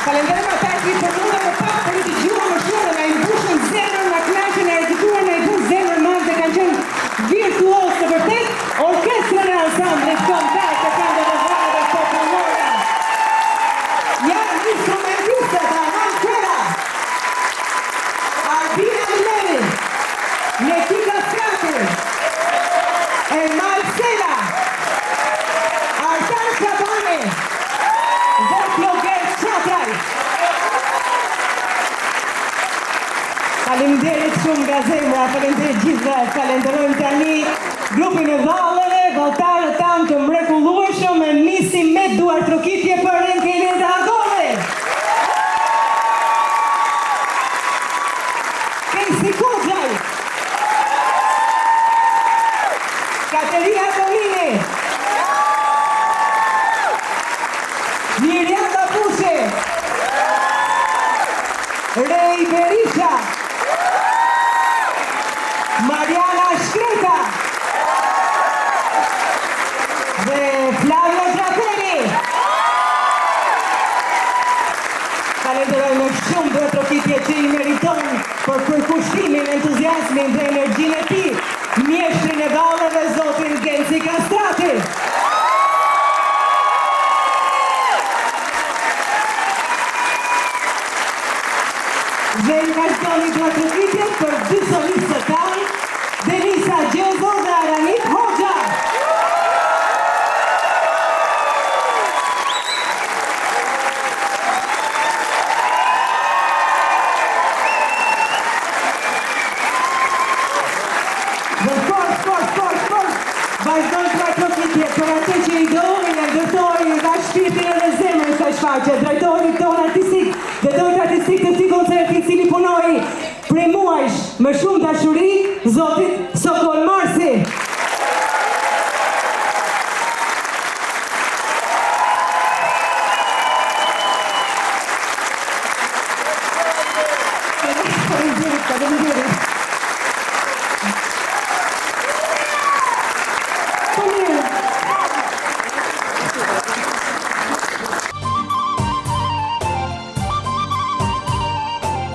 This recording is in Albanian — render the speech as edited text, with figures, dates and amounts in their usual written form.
Falenderoj ata që për mua më pak për të dëgjuar më shumë, na i mbushën zemrën, na kënaqën, na rrezikuan, na i bën zemrën madhe, kanë qenë virtuoz të vërtet. Orkestra në ansamblit kombëtar të këngëve vallë popullore. Janë instrumentistët Armand Quera, Arbina Mileni, Netika Strati, Ermal Sela, Artan Shabani dhe Kloger Qatraj. Faleminderit shumë nga zemra, faleminderit gjithëve, falenderojmë tani grupin e vallëve, vallëtarët tanë të mrekullueshëm, nisim me duar trokitje për Enkelin Dragoni. Casey Koxhaj, Katerina Domini, Mirjanda Pushe, Rej Berisha, Mariana Shkreta dhe Flavio Trateri. Falenderojmë shumë për trokitje që i meriton për përkushtimin, entuziazmin dhe energjinë e tij, mjeshtrin e vallëve zotin Genci Kastrati. Dhe i vazhdoni duar trokitjet për dy solistë tanë, Denisa Gjezo dhe Aranit Hoxha. Dhe fort, vazhdojnë duar trokitjet për atë që i doni e ndërtojnë nga shpirtin e dhe zemrën kësaj shfaqje, drejtorit tonë artistik dhe drejtorit artistik të këtij koncerti i cili punoi prej muajsh me shumë dashuri, zotit Sokol Marsi. Faleminderit.